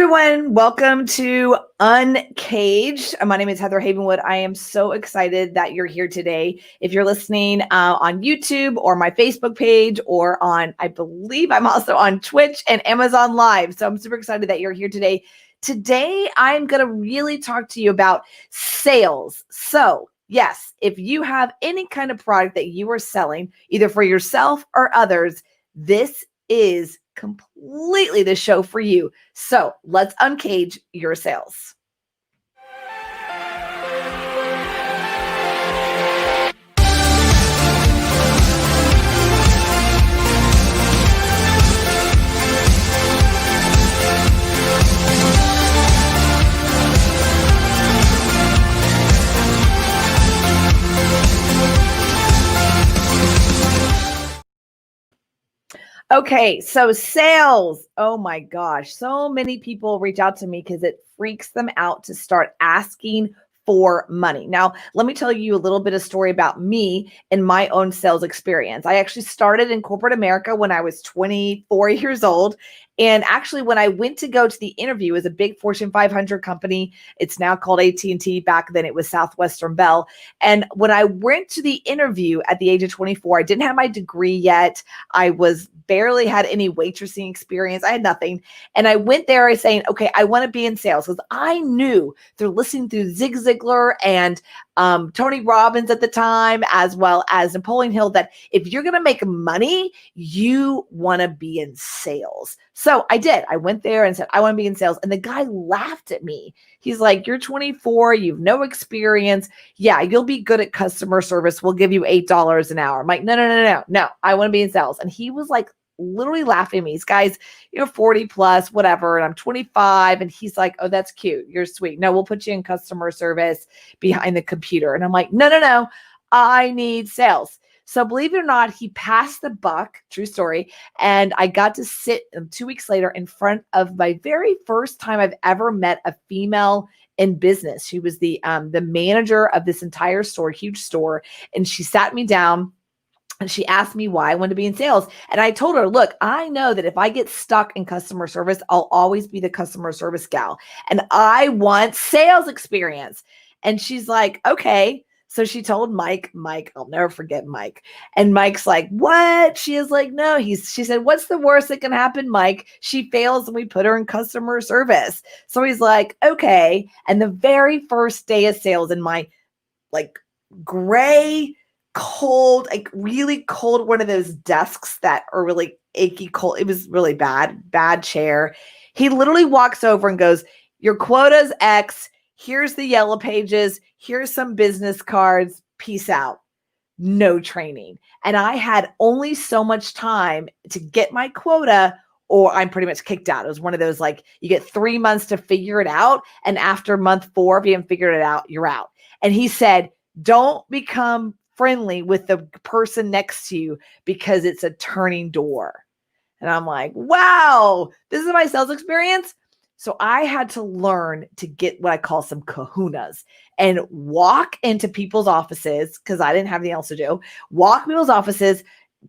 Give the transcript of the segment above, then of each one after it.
Everyone, welcome to UnCage. My name is Heather Havenwood. I am so excited that you're here today. If you're listening on YouTube or my Facebook page or I believe I'm also on Twitch and Amazon Live. So I'm super excited that you're here today. Today, I'm going to really talk to you about sales. So yes, if you have any kind of product that you are selling, either for yourself or others, this is completely the show for you. So let's uncage your sales. Okay, so sales. Oh my gosh. So many people reach out to me because it freaks them out to start asking for money. Now, let me tell you a little bit of story about me and my own sales experience. I actually started in corporate America when I was 24 years old. And actually, when I went to go to the interview, it was a big Fortune 500 company. It's now called AT&T. Back then, it was Southwestern Bell. And when I went to the interview at the age of 24, I didn't have my degree yet. I barely had any waitressing experience. I had nothing. And I went there saying, okay, I want to be in sales, because I knew through listening to Zig Ziglar and Tony Robbins at the time, as well as Napoleon Hill, that if you're going to make money, you want to be in sales. So I did. I went there and said, I want to be in sales. And the guy laughed at me. He's like, you're 24, you've no experience. Yeah, you'll be good at customer service. We'll give you $8 an hour. I'm like, no. I want to be in sales. And he was like, literally laughing at me. These guys, 40 plus, whatever. And I'm 25. And he's like, oh, that's cute. You're sweet. No, we'll put you in customer service behind the computer. And I'm like, no. I need sales. So believe it or not, he passed the buck, true story. And I got to sit 2 weeks later in front of my very first time I've ever met a female in business. She was the manager of this entire store, huge store. And she sat me down and she asked me why I wanted to be in sales. And I told her, look, I know that if I get stuck in customer service, I'll always be the customer service gal. And I want sales experience. And she's like, okay. So she told Mike, I'll never forget Mike. And Mike's like, what? She is like, no. She said, what's the worst that can happen, Mike? She fails and we put her in customer service. So he's like, okay. And the very first day of sales in my gray, cold, really cold, one of those desks that are really achy cold. It was really bad chair. He literally walks over and goes, your quota's X. Here's the yellow pages. Here's some business cards. Peace out. No training. And I had only so much time to get my quota, or I'm pretty much kicked out. It was one of those, you get 3 months to figure it out. And after month 4, if you haven't figured it out, you're out. And he said, don't become friendly with the person next to you because it's a turning door. And I'm like, wow, this is my sales experience. So I had to learn to get what I call some kahunas and walk into people's offices, because I didn't have anything else to do. Walk people's offices,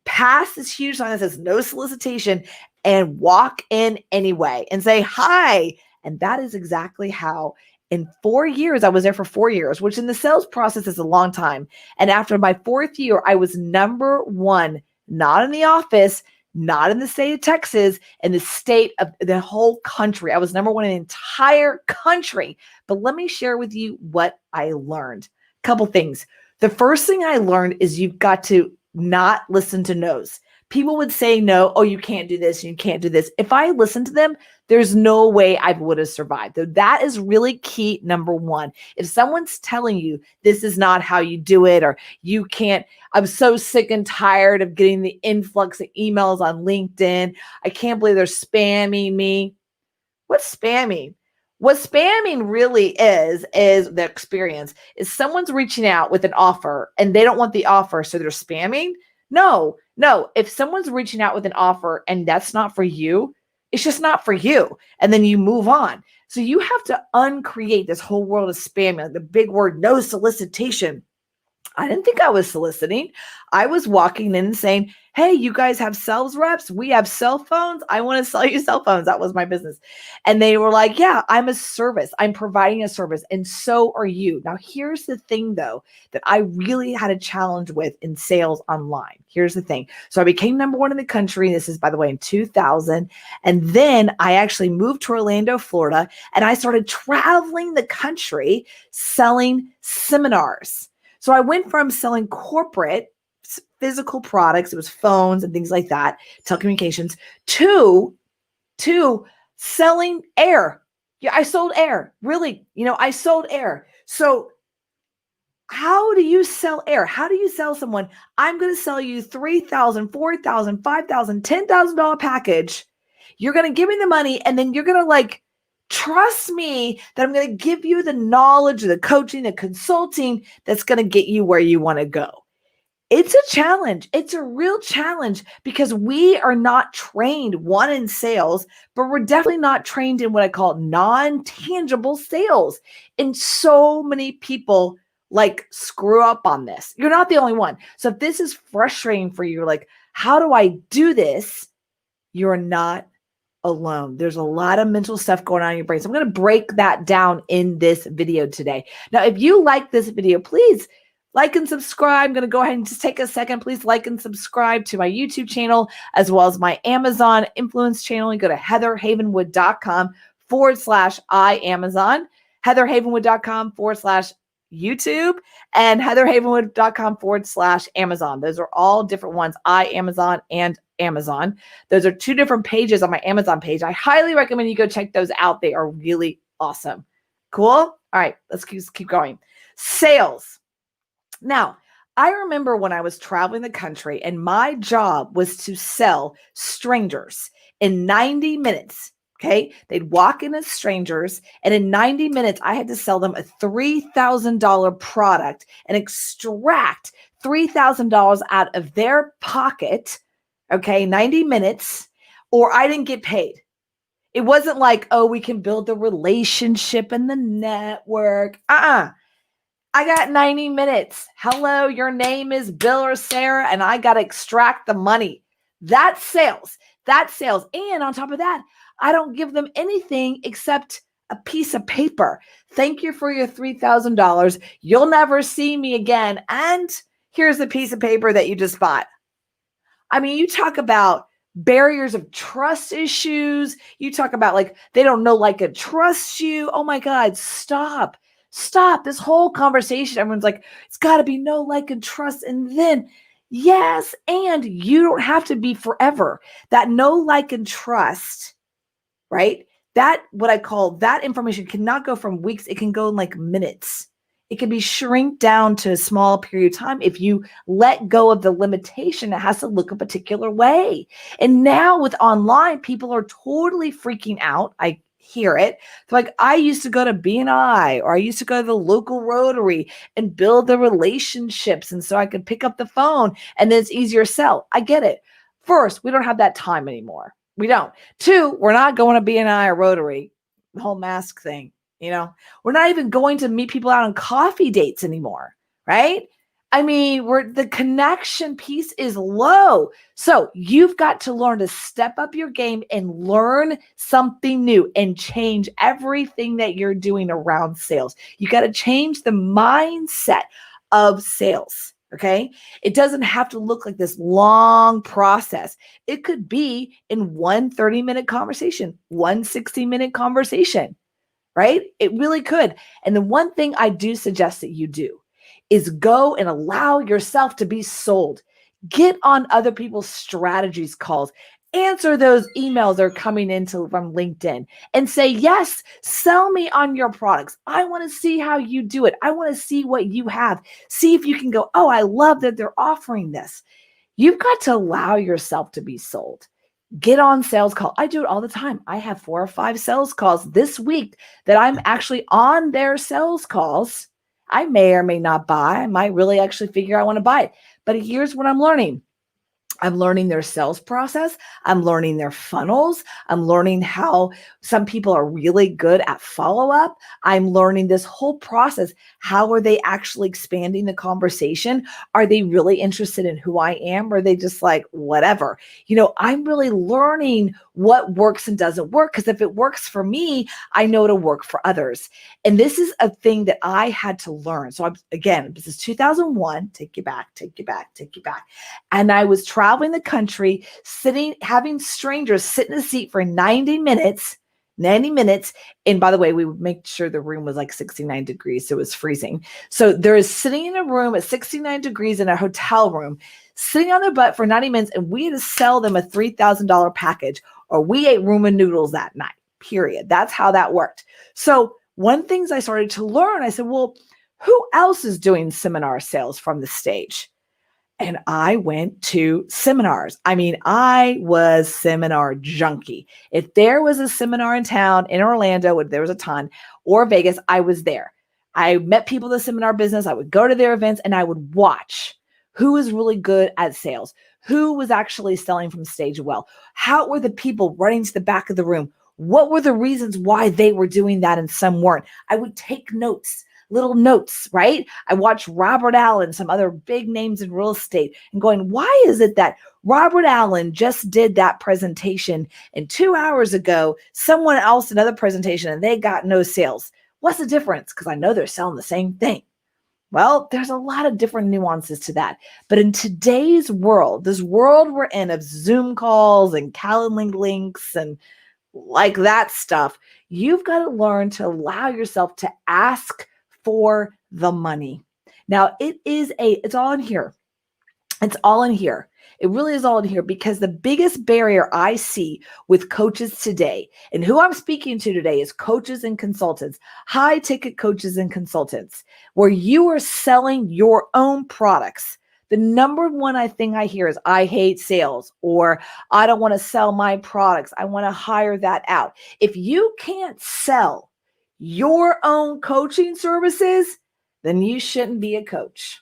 pass this huge sign that says no solicitation, and walk in anyway and say hi. And that is exactly how in 4 years, I was there for 4 years, which in the sales process is a long time. And after my 4th year, I was number 1, not in the office, not in the state of Texas, in the state of the whole country. I was number 1 in the entire country. But let me share with you what I learned. A couple things. The first thing I learned is you've got to not listen to no's. People would say no, oh, you can't do this, you can't do this. If I listened to them, there's no way I would have survived. So that is really key, number 1. If someone's telling you this is not how you do it, or you can't, I'm so sick and tired of getting the influx of emails on LinkedIn. I can't believe they're spamming me. What's spamming? What spamming really is the experience is someone's reaching out with an offer and they don't want the offer, so they're spamming. No. If someone's reaching out with an offer and that's not for you, it's just not for you. And then you move on. So you have to uncreate this whole world of spamming, the big word, no solicitation. I didn't think I was soliciting. I was walking in and saying, hey, you guys have sales reps? We have cell phones. I want to sell you cell phones. That was my business. And they were like, yeah, I'm a service. I'm providing a service. And so are you. Now, here's the thing, though, that I really had a challenge with in sales online. Here's the thing. So I became number one in the country. This is, by the way, in 2000. And then I actually moved to Orlando, Florida, and I started traveling the country selling seminars. So I went from selling corporate physical products, it was phones and things like that, telecommunications, to selling air. Yeah, I sold air. Really, I sold air. So how do you sell air? How do you sell someone? I'm going to sell you $3,000, $4,000, $5,000, $10,000 package. You're going to give me the money, and then you're going to trust me that I'm going to give you the knowledge, the coaching, the consulting that's going to get you where you want to go. It's a challenge. It's a real challenge because we are not trained, one, in sales, but we're definitely not trained in what I call non-tangible sales. And so many people screw up on this. You're not the only one. So if this is frustrating for you, you're like, how do I do this? You're not alone. There's a lot of mental stuff going on in your brain. So I'm going to break that down in this video today. Now, if you like this video, please like and subscribe. I'm going to go ahead and just take a second. Please like and subscribe to my YouTube channel, as well as my Amazon influence channel. You go to heatherhavenwood.com/iAmazon, heatherhavenwood.com/YouTube, and heatherhavenwood.com/Amazon. Those are all different ones, iAmazon and Amazon. Those are two different pages on my Amazon page. I highly recommend you go check those out. They are really awesome. Cool? All right, let's keep going. Sales. Now, I remember when I was traveling the country and my job was to sell strangers in 90 minutes. Okay. They'd walk in as strangers, and in 90 minutes, I had to sell them a $3,000 product and extract $3,000 out of their pocket. Okay. 90 minutes, or I didn't get paid. It wasn't like, oh, we can build the relationship and the network. I got 90 minutes. Hello, your name is Bill or Sarah, and I got to extract the money. That's sales. That's sales. And on top of that, I don't give them anything except a piece of paper. Thank you for your $3,000. You'll never see me again. And here's the piece of paper that you just bought. I mean, you talk about barriers of trust issues. You talk about they don't know, and trust you. Oh my God, stop. This whole conversation, everyone's like, it's got to be know, like, and trust. And then, yes, and you don't have to be forever. That know, like, and trust, right? That, what I call that information cannot go from weeks. It can go in minutes. It can be shrink down to a small period of time if you let go of the limitation. It has to look a particular way. And now with online, people are totally freaking out. I hear it. I used to go to BNI, or I used to go to the local Rotary and build the relationships. And so I could pick up the phone and then it's easier to sell. I get it. First, we don't have that time anymore. We don't. Two, we're not going to BNI or Rotary, the whole mask thing. We're not even going to meet people out on coffee dates anymore, right? I mean, the connection piece is low. So you've got to learn to step up your game and learn something new and change everything that you're doing around sales. You got to change the mindset of sales. Okay. It doesn't have to look like this long process. It could be in one 30-minute conversation, one 60-minute conversation, right? It really could. And the one thing I do suggest that you do is go and allow yourself to be sold. Get on other people's strategies calls. Answer those emails that are coming in from LinkedIn and say, yes, sell me on your products. I want to see how you do it. I want to see what you have. See if you can go, oh, I love that they're offering this. You've got to allow yourself to be sold. Get on sales call. I do it all the time. I have 4 or 5 sales calls this week that I'm actually on their sales calls. I may or may not buy. I might really actually figure I want to buy it. But here's what I'm learning. I'm learning their sales process. I'm learning their funnels. I'm learning how some people are really good at follow-up. I'm learning this whole process. How are they actually expanding the conversation? Are they really interested in who I am? Or are they just like, whatever? I'm really learning what works and doesn't work, because if it works for me, I know it'll work for others. And this is a thing that I had to learn. So again, this is 2001, take you back. And I was traveling the country, having strangers sit in a seat for 90 minutes. And by the way, we would make sure the room was like 69 degrees. So it was freezing. So there is sitting in a room at 69 degrees in a hotel room, sitting on their butt for 90 minutes. And we had to sell them a $3,000 package, or we ate ramen noodles that night, period. That's how that worked. So one thing I started to learn, I said, well, who else is doing seminar sales from the stage? And I went to seminars. I was seminar junkie. If there was a seminar in town, in Orlando, there was a ton, or Vegas, I was there. I met people in the seminar business. I would go to their events and I would watch who was really good at sales, who was actually selling from stage well. How were the people running to the back of the room? What were the reasons why they were doing that and some weren't? I would take notes. Little notes, right? I watched Robert Allen, some other big names in real estate, and going, why is it that Robert Allen just did that presentation and 2 hours ago, someone else, another presentation, and they got no sales? What's the difference? Because I know they're selling the same thing. Well, there's a lot of different nuances to that. But in today's world, this world we're in of Zoom calls and Calendly links and like that stuff, you've got to learn to allow yourself to ask for the money. Now it's all in here. It's all in here. It really is all in here, because the biggest barrier I see with coaches today, and who I'm speaking to today, is coaches and consultants, high ticket coaches and consultants, where you are selling your own products. The number one thing I hear is, I hate sales, or I don't want to sell my products. I want to hire that out. If you can't sell your own coaching services, then you shouldn't be a coach.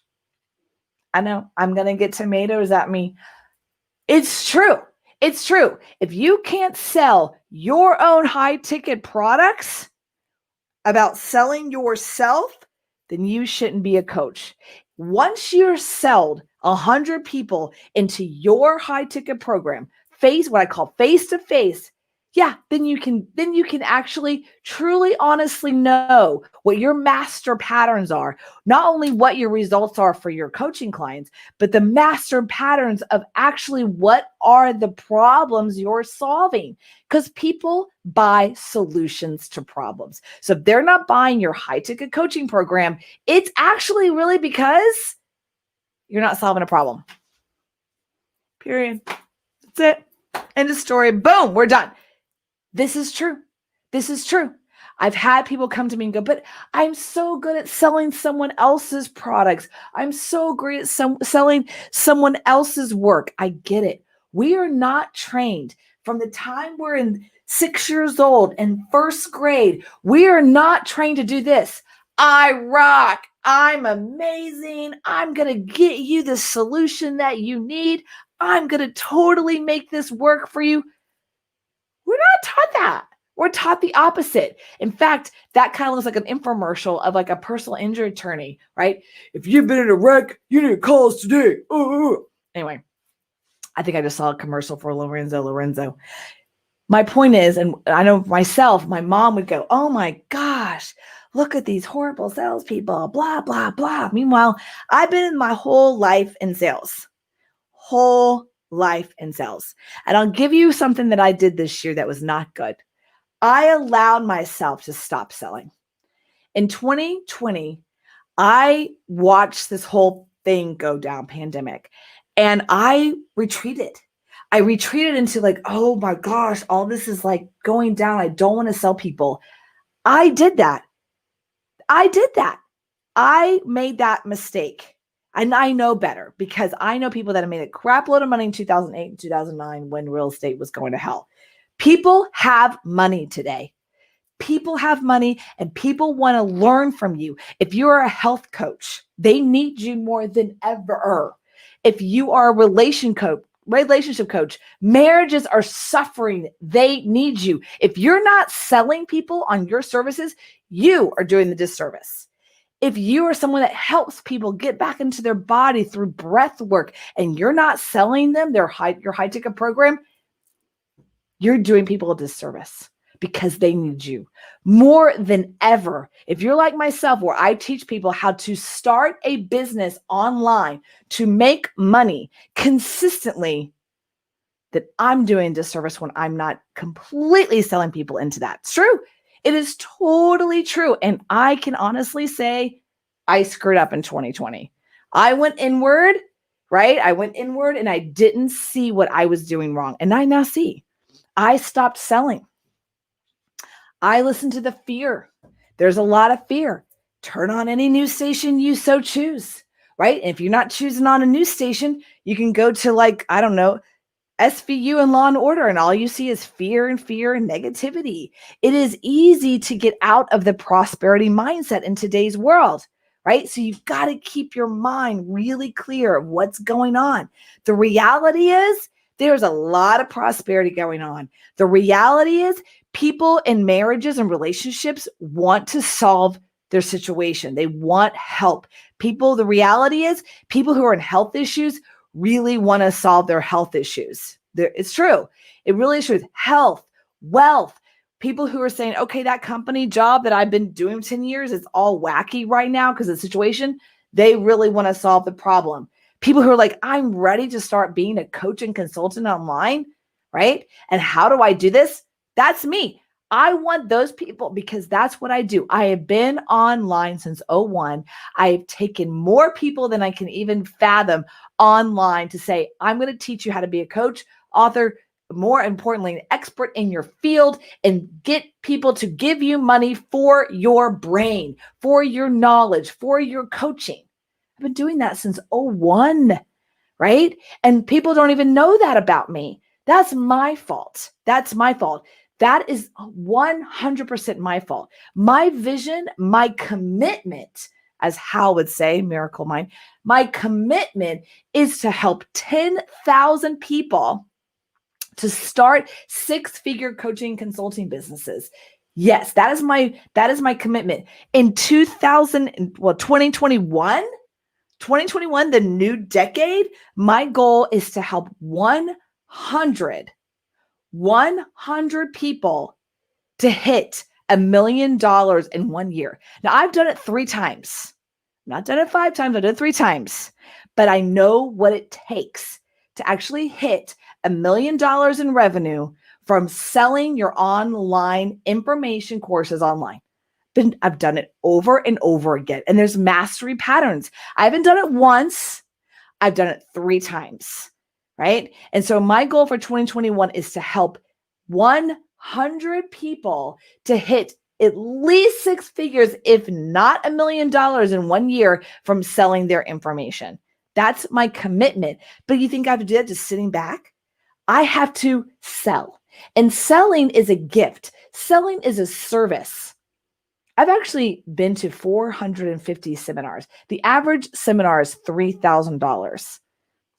I know I'm going to get tomatoes at me. It's true. It's true. If you can't sell your own high ticket products about selling yourself, then you shouldn't be a coach. Once you're sold 100 people into your high ticket program, what I call face to face, then you can actually truly honestly know what your master patterns are. Not only what your results are for your coaching clients, but the master patterns of actually what are the problems you're solving. Because people buy solutions to problems. So if they're not buying your high ticket coaching program, it's actually really because you're not solving a problem. Period. That's it. End of story. Boom. We're done. This is true. This is true. I've had people come to me and go, but I'm so good at selling someone else's products. I'm so great at selling someone else's work. I get it. We are not trained from the time we're in 6 years old and first grade. We are not trained to do this. I rock. I'm amazing. I'm going to get you the solution that you need. I'm going to totally make this work for you. We're not taught that. We're taught the opposite. In fact, that kind of looks like an infomercial of like a personal injury attorney, right? If you've been in a wreck, you need to call us today. Anyway, I think I just saw a commercial for Lorenzo. My point is, and I know myself, my mom would go, oh my gosh, look at these horrible salespeople, blah, blah, blah. Meanwhile, I've been in my whole life in sales. And I'll give you something that I did this year that was not good. I allowed myself to stop selling. In 2020, I watched this whole thing go down, pandemic, and I retreated. I retreated into like, oh my gosh, all this is like going down. I don't want to sell people. I did that. I made that mistake. And I know better, because I know people that have made a crap load of money in 2008 and 2009 when real estate was going to hell. People have money today. People have money, and people want to learn from you. If you're a health coach, they need you more than ever. If you are a relationship coach. Marriages are suffering. They need you. If you're not selling people on your services, you are doing the disservice. If you are someone that helps people get back into their body through breath work and you're not selling them your high ticket program, you're doing people a disservice because they need you more than ever. If you're like myself, where I teach people how to start a business online to make money consistently, that I'm doing disservice when I'm not completely selling people into that. It's true. It is totally true. And I can honestly say I screwed up in 2020. I went inward, right? I went inward and I didn't see what I was doing wrong. And I now see. I stopped selling. I listened to the fear. There's a lot of fear. Turn on any news station you so choose, right? And if you're not choosing on a news station, you can go to SVU and Law and Order, and all you see is fear and negativity. It is easy to get out of the prosperity mindset in today's world, right? So you've got to keep your mind really clear of what's going on. The reality is there's a lot of prosperity going on. The reality is people in marriages and relationships want to solve their situation. They want help. The reality is people who are in health issues really want to solve their health issues. It's true. It really is true. Health, wealth, people who are saying, okay, that company job that I've been doing 10 years, it's all wacky right now because of the situation. They really want to solve the problem. People who are like, I'm ready to start being a coach and consultant online, right? And how do I do this? That's me. I want those people because that's what I do. I have been online since 2001. I've taken more people than I can even fathom online to say, I'm going to teach you how to be a coach, author, more importantly, an expert in your field, and get people to give you money for your brain, for your knowledge, for your coaching. I've been doing that since 2001, right? And people don't even know that about me. That's my fault. That's my fault. That is 100% my fault. My vision, my commitment, as Hal would say, Miracle Mind, my commitment is to help 10,000 people to start six-figure coaching consulting businesses. Yes, that is my commitment. In 2021, the new decade, my goal is to help 100 people to hit $1 million in 1 year. Now, I've done it 3 times. I've not done it 5 times. I've done it 3 times. But I know what it takes to actually hit $1 million in revenue from selling your online information courses online. I've done it over and over again. And there's mastery patterns. I haven't done it once. I've done it 3 times, right? And so my goal for 2021 is to help 100 people to hit at least 6 figures, if not $1 million in 1 year from selling their information. That's my commitment. But you think I have to do that just sitting back? I have to sell. And selling is a gift. Selling is a service. I've actually been to 450 seminars. The average seminar is $3,000.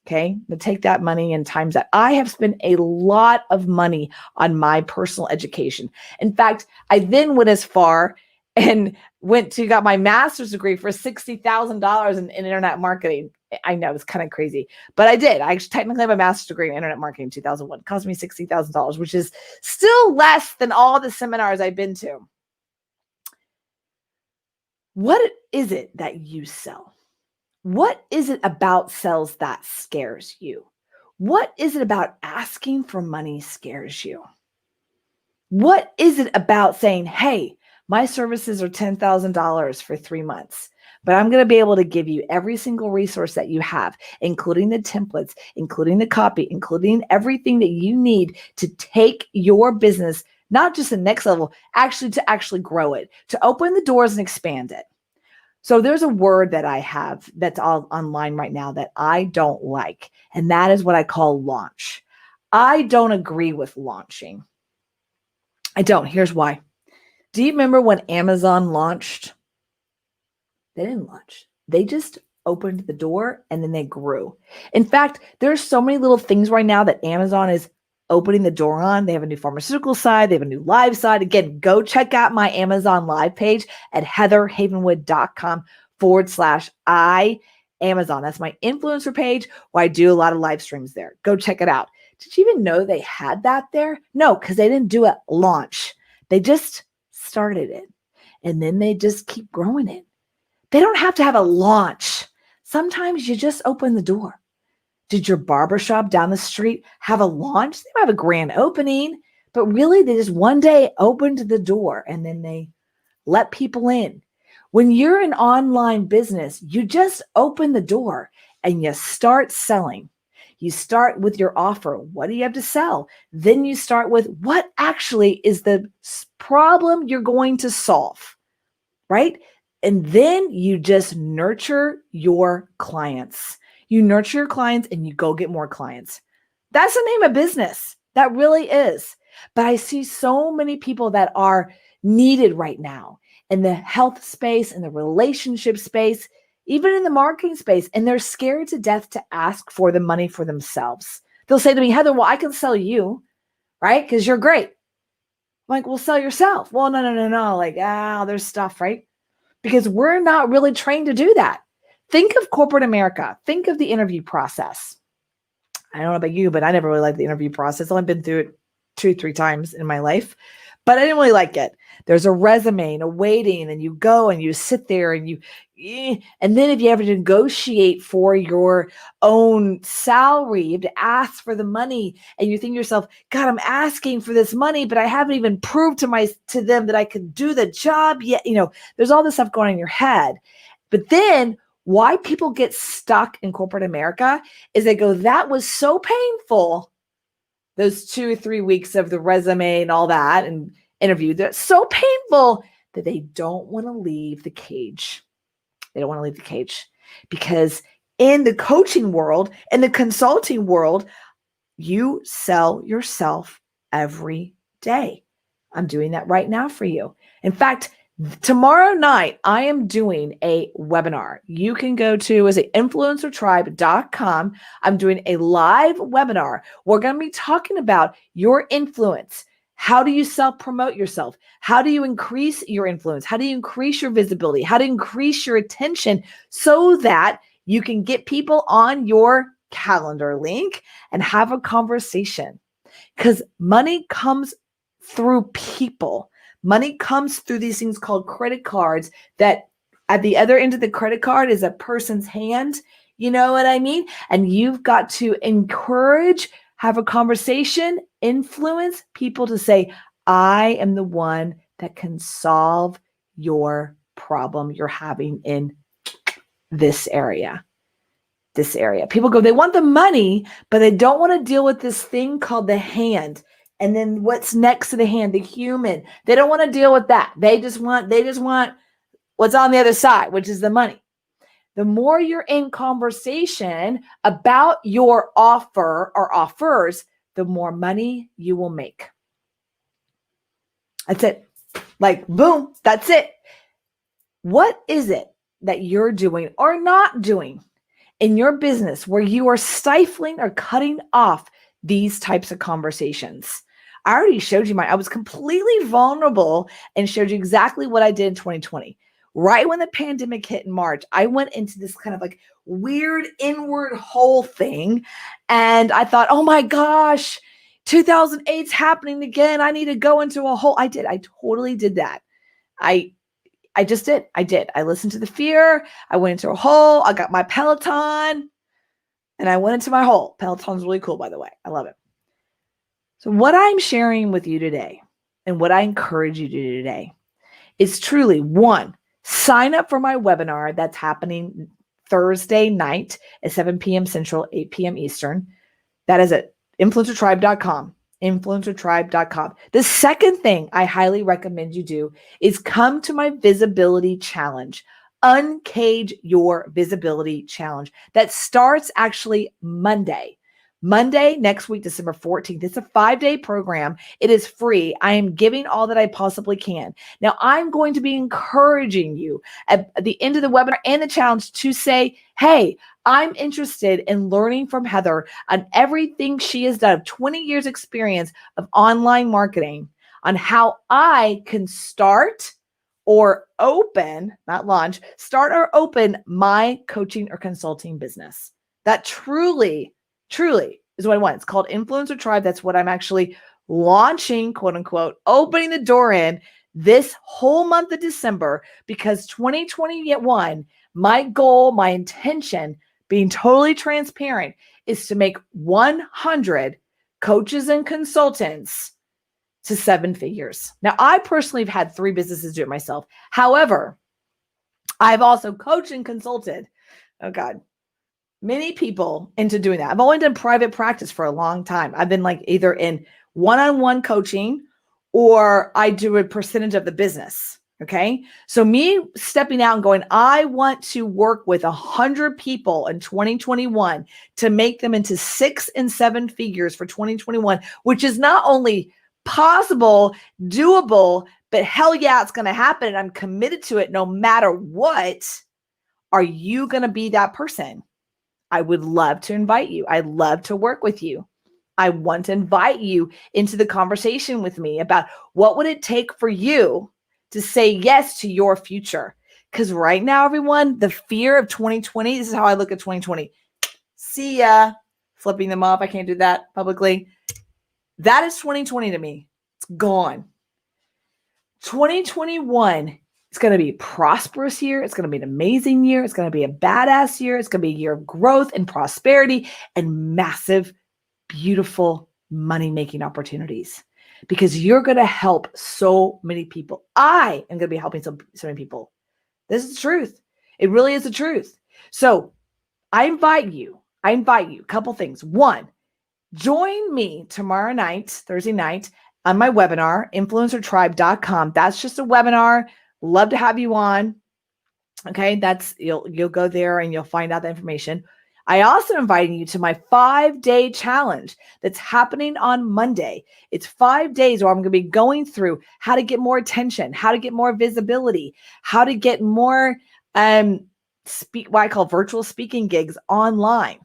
Okay, to take that money and times that. I have spent a lot of money on my personal education. In fact, I then went as far and got my master's degree for $60,000 in internet marketing. I know it's kind of crazy, but I did. I technically have a master's degree in internet marketing in 2001. It cost me $60,000, which is still less than all the seminars I've been to. What is it that you sell? What is it about sales that scares you? What is it about asking for money scares you? What is it about saying, hey, my services are $10,000 for 3 months, but I'm going to be able to give you every single resource that you have, including the templates, including the copy, including everything that you need to take your business, not just the next level, to actually grow it, to open the doors and expand it. So there's a word that I have that's all online right now that I don't like, and that is what I call launch. I don't agree with launching. I don't. Here's why. Do you remember when Amazon launched? They didn't launch. They just opened the door and then they grew. In fact, there's so many little things right now that Amazon is opening the door on. They have a new pharmaceutical side. They have a new live side. Again, go check out my Amazon live page at heatherhavenwood.com/I Amazon. That's my influencer page where I do a lot of live streams there. Go check it out. Did you even know they had that there? No, because they didn't do a launch. They just started it and then they just keep growing it. They don't have to have a launch. Sometimes you just open the door. Did your barbershop down the street have a launch? They might have a grand opening, but really they just one day opened the door and then they let people in. When you're an online business, you just open the door and you start selling. You start with your offer. What do you have to sell? Then you start with what actually is the problem you're going to solve, right? And then you just nurture your clients. You nurture your clients and you go get more clients. That's the name of business. That really is. But I see so many people that are needed right now in the health space, in the relationship space, even in the marketing space. And they're scared to death to ask for the money for themselves. They'll say to me, Heather, well, I can sell you, right? Because you're great. I'm like, well, sell yourself. Well, no. Like, there's stuff, right? Because we're not really trained to do that. Think of corporate America. Think of the interview process. I don't know about you, but I never really liked the interview process. I've only been through it 2-3 times in my life, but I didn't really like it. There's a resume and a waiting, and you go and you sit there and and then if you ever negotiate for your own salary, you have to ask for the money, and you think to yourself, God, I'm asking for this money, but I haven't even proved to them that I could do the job yet. There's all this stuff going on in your head. But then why people get stuck in corporate America is they go, that was so painful. Those 2 or 3 weeks of the resume and all that and interview, that's so painful that they don't want to leave the cage. They don't want to leave the cage because in the coaching world, in the consulting world, you sell yourself every day. I'm doing that right now for you. In fact, tomorrow night, I am doing a webinar. You can go to influencertribe.com. I'm doing a live webinar. We're going to be talking about your influence. How do you self-promote yourself? How do you increase your influence? How do you increase your visibility? How to increase your attention so that you can get people on your calendar link and have a conversation? Because money comes through people. Money comes through these things called credit cards that at the other end of the credit card is a person's hand. You know what I mean? And you've got to encourage, have a conversation, influence people to say, I am the one that can solve your problem you're having in this area. This area. People go, they want the money, but they don't want to deal with this thing called the hand. And then what's next to the hand, the human. They don't want to deal with that. They just want what's on the other side, which is the money. The more you're in conversation about your offer or offers, the more money you will make. That's it. Like, boom, that's it. What is it that you're doing or not doing in your business where you are stifling or cutting off these types of conversations? I already showed you I was completely vulnerable and showed you exactly what I did in 2020. Right when the pandemic hit in March, I went into this kind of like weird inward hole thing. And I thought, oh my gosh, 2008's happening again. I need to go into a hole. I did. I totally did that. I just did. I did. I listened to the fear. I went into a hole. I got my Peloton and I went into my hole. Peloton's really cool, by the way. I love it. So what I'm sharing with you today and what I encourage you to do today is truly, one, sign up for my webinar that's happening Thursday night at 7 p.m. Central, 8 p.m. Eastern. That is at influencertribe.com, influencertribe.com. The second thing I highly recommend you do is come to my visibility challenge, UnCage Your Visibility Challenge. That starts actually Monday. Monday, next week, December 14th. It's a 5-day program. It is free. I am giving all that I possibly can. Now, I'm going to be encouraging you at the end of the webinar and the challenge to say, hey, I'm interested in learning from Heather on everything she has done, 20 years experience of online marketing, on how I can start or open, not launch, start or open my coaching or consulting business. That truly is what I want. It's called Influencer Tribe. That's what I'm actually launching, quote unquote, opening the door in this whole month of December, because 2021, my goal, my intention, being totally transparent, is to make 100 coaches and consultants to 7 figures. Now, I personally have had 3 businesses do it myself. However, I've also coached and consulted, oh God, many people into doing that. I've only done private practice for a long time. I've been like either in one-on-one coaching or I do a percentage of the business. Okay. So me stepping out and going, I want to work with 100 people in 2021 to make them into 6 and 7 figures for 2021, which is not only possible, doable, but hell yeah, it's going to happen. And I'm committed to it no matter what. Are you going to be that person? I would love to invite you. I'd love to work with you. I want to invite you into the conversation with me about what would it take for you to say yes to your future. Because right now, everyone, the fear of 2020, this is how I look at 2020. See ya. Flipping them off. I can't do that publicly. That is 2020 to me. It's gone. 2021, it's going to be a prosperous year. It's going to be an amazing year. It's going to be a badass year. It's going to be a year of growth and prosperity and massive, beautiful money-making opportunities, because you're going to help so many people. I am going to be helping so many people. This is the truth. It really is the truth. So I invite you, a couple things. One, join me tomorrow night, Thursday night, on my webinar, influencertribe.com. That's just a webinar. Love to have you on. Okay, that's you'll go there and you'll find out the information. I also inviting you to my 5-day challenge that's happening on Monday. It's 5 days where I'm going to be going through how to get more attention, how to get more visibility, how to get more what I call virtual speaking gigs online.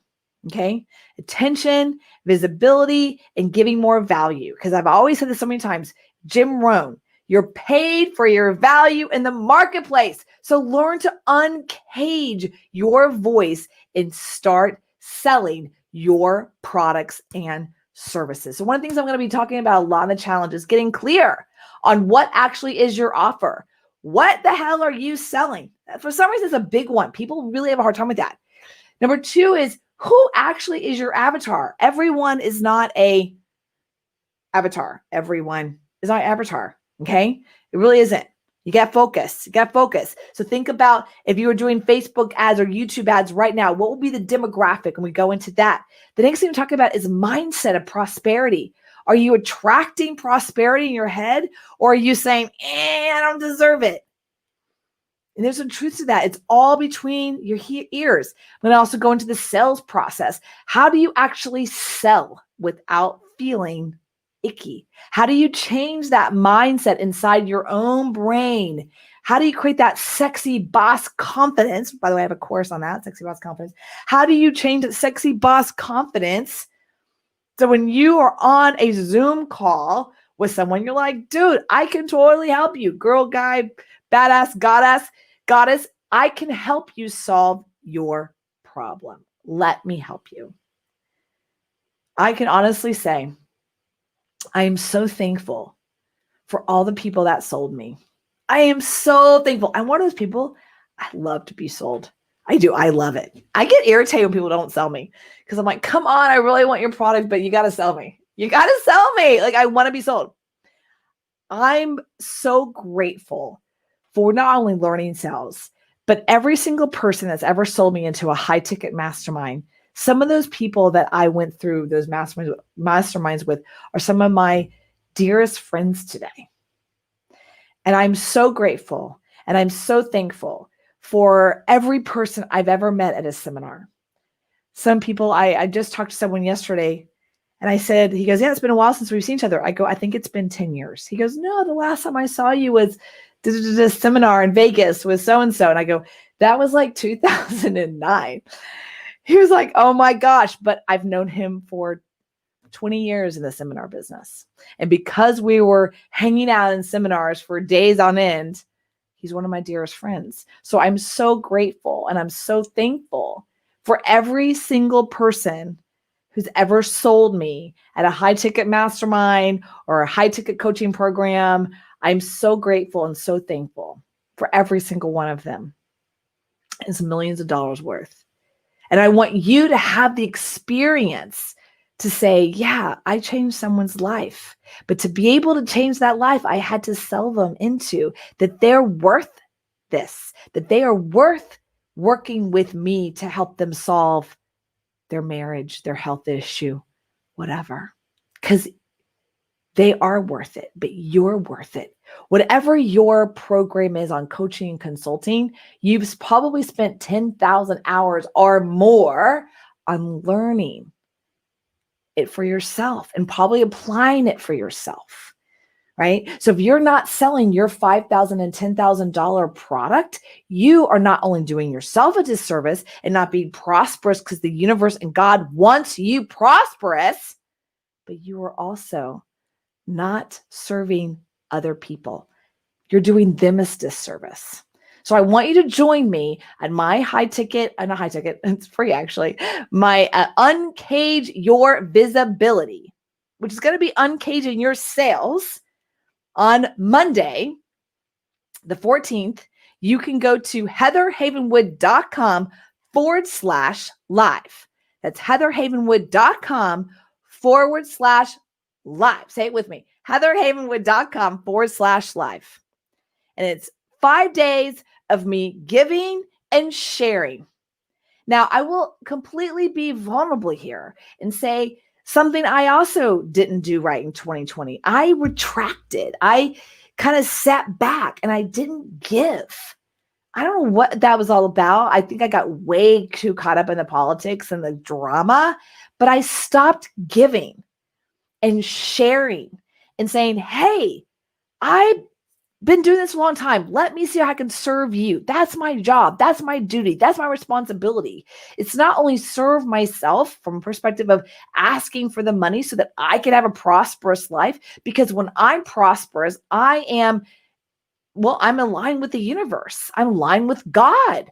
Okay, attention, visibility, and giving more value. Because I've always said this so many times, Jim Rohn, you're paid for your value in the marketplace. So learn to uncage your voice and start selling your products and services. So one of the things I'm going to be talking about a lot in the challenge is getting clear on what actually is your offer. What the hell are you selling? For some reason, it's a big one. People really have a hard time with that. Number 2 is, who actually is your avatar? Everyone is not a avatar. Everyone is not an avatar. Okay. It really isn't. You got to focus. So think about if you were doing Facebook ads or YouTube ads right now, what would be the demographic? And we go into that. The next thing we're talking about is mindset of prosperity. Are you attracting prosperity in your head, or are you saying, I don't deserve it? And there's some truth to that. It's all between your ears. I'm going to also go into the sales process. How do you actually sell without feeling icky? How do you change that mindset inside your own brain? How do you create that sexy boss confidence? By the way, I have a course on that, sexy boss confidence. How do you change that sexy boss confidence? So when you are on a Zoom call with someone, you're like, dude, I can totally help you. Girl, guy, badass, goddess, I can help you solve your problem. Let me help you. I can honestly say, I am so thankful for all the people that sold me. I am so thankful. I'm one of those people, I love to be sold. I do. I love it. I get irritated when people don't sell me because I'm like, come on, I really want your product, but you got to sell me. You got to sell me. Like, I want to be sold. I'm so grateful for not only learning sales, but every single person that's ever sold me into a high ticket mastermind. Some of those people that I went through those masterminds with are some of my dearest friends today. And I'm so grateful and I'm so thankful for every person I've ever met at a seminar. some people, I just talked to someone yesterday and I said, he goes, yeah, it's been a while since we've seen each other. I go, I think it's been 10 years. He goes, no, the last time I saw you was this seminar in Vegas with so-and-so. And I go, that was like 2009. He was like, oh my gosh, but I've known him for 20 years in the seminar business. And because we were hanging out in seminars for days on end, he's one of my dearest friends. So I'm so grateful and I'm so thankful for every single person who's ever sold me at a high ticket mastermind or a high ticket coaching program. I'm so grateful and so thankful for every single one of them. It's millions of dollars worth. And I want you to have the experience to say, yeah, I changed someone's life. But to be able to change that life, I had to sell them into that they're worth this, that they are worth working with me to help them solve their marriage, their health issue, whatever. Because they are worth it, but you're worth it. Whatever your program is on coaching and consulting, you've probably spent 10,000 hours or more on learning it for yourself and probably applying it for yourself, right? So if you're not selling your $5,000 and $10,000 product, you are not only doing yourself a disservice and not being prosperous because the universe and God wants you prosperous, but you are also not serving other people. You're doing them a disservice. So I want you to join me at my it's free actually, my UnCage Your Visibility, which is going to be uncaging your sales on Monday, the 14th. You can go to heatherhavenwood.com/live. That's heatherhavenwood.com/live. Say it with me. heatherhavenwood.com/live. And it's 5 days of me giving and sharing. Now, I will completely be vulnerable here and say something I also didn't do right in 2020. I retracted. I kind of sat back and I didn't give. I don't know what that was all about. I think I got way too caught up in the politics and the drama, but I stopped giving and sharing and saying, hey, I've been doing this a long time. Let me see how I can serve you. That's my job. That's my duty. That's my responsibility. It's not only serve myself from a perspective of asking for the money so that I can have a prosperous life, because when I'm prosperous, I'm aligned with the universe. I'm aligned with God.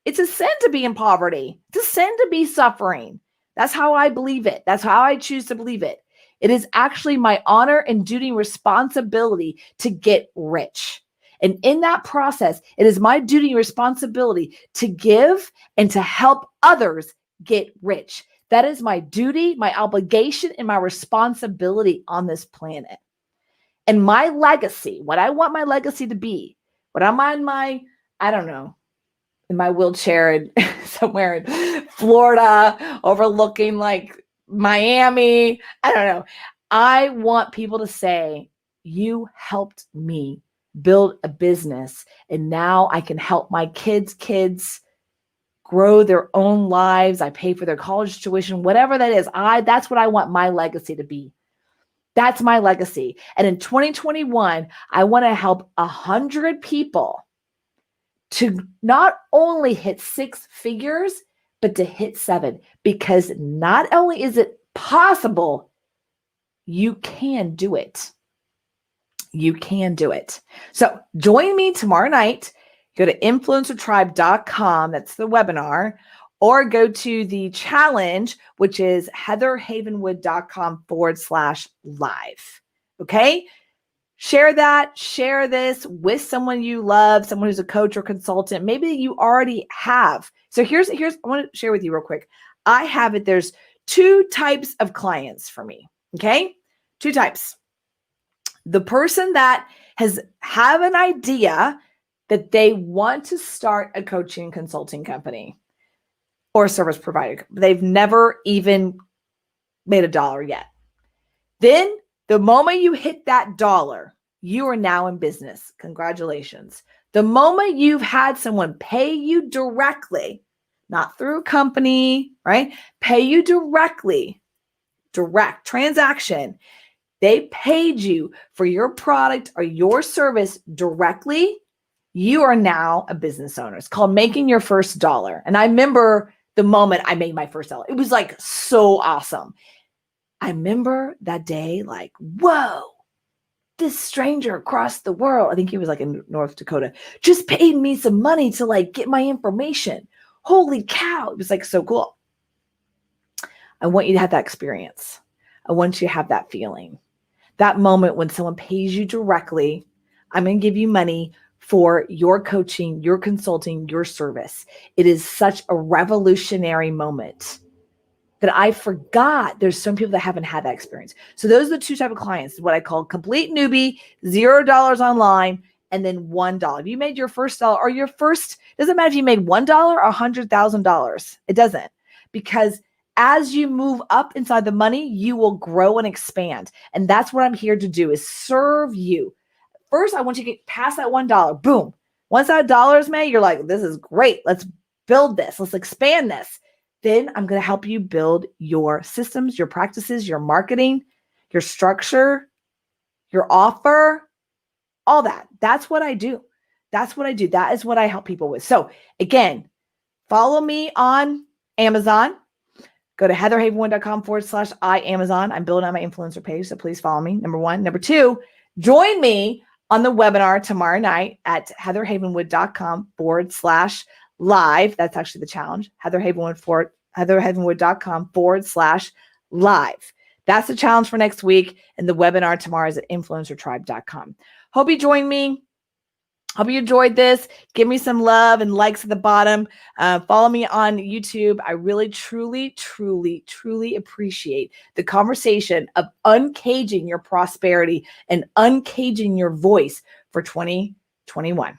It's a sin to be in poverty. It's a sin to be suffering. That's how I believe it. That's how I choose to believe it. It is actually my honor and duty and responsibility to get rich. And in that process, it is my duty and responsibility to give and to help others get rich. That is my duty, my obligation, and my responsibility on this planet. And my legacy, what I want my legacy to be, when I'm on my, in my wheelchair somewhere in Florida, overlooking like Miami, I don't know. I want people to say, you helped me build a business, and now I can help my kids grow their own lives. I pay for their college tuition, whatever that is. That's what I want my legacy to be. That's my legacy. And in 2021, I want to help 100 people to not only hit 6 figures, but to hit 7, because not only is it possible, you can do it. You can do it. So join me tomorrow night. Go to influencertribe.com. That's the webinar. Or go to the challenge, which is heatherhavenwood.com/live. Okay? Share this with someone you love, someone who's a coach or consultant. Maybe you already have. So here's I want to share with you real quick. I have it. There's 2 types of clients for me. Okay? 2 types. The person that have an idea that they want to start a coaching and consulting company or a service provider. They've never even made $1 yet. Then the moment you hit that $1, you are now in business. Congratulations. The moment you've had someone pay you directly not through a company, right? Pay you directly, direct transaction. They paid you for your product or your service directly. You are now a business owner. It's called making your first dollar. And I remember the moment I made my first dollar. It was like so awesome. I remember that day, like, whoa, this stranger across the world, I think he was like in North Dakota, just paid me some money to like get my information. Holy cow. It was like so cool. I want you to have that experience. I want you to have that feeling. That moment when someone pays you directly, I'm going to give you money for your coaching, your consulting, your service. It is such a revolutionary moment that I forgot there's some people that haven't had that experience. So those are the two type of clients, what I call complete newbie, $0 online, and then $1. If you made your first dollar or your first, doesn't matter if you made $1 or $100,000. It doesn't, because as you move up inside the money, you will grow and expand. And that's what I'm here to do, is serve you. First, I want you to get past that $1. Boom. Once that dollar is made, you're like, this is great. Let's build this. Let's expand this. Then I'm going to help you build your systems, your practices, your marketing, your structure, your offer, all that. That's what I do. That's what I do. That is what I help people with. So again, follow me on Amazon. Go to heatherhavenwood.com/iAmazon. I'm building out my influencer page, so please follow me. Number one. Number two, join me on the webinar tomorrow night at heatherhavenwood.com/live. That's actually the challenge. heatherhavenwood.com/live. That's the challenge for next week. And the webinar tomorrow is at influencertribe.com. Hope you join me. Hope you enjoyed this. Give me some love and likes at the bottom. Follow me on YouTube. I really, truly, truly, truly appreciate the conversation of uncaging your prosperity and uncaging your voice for 2021.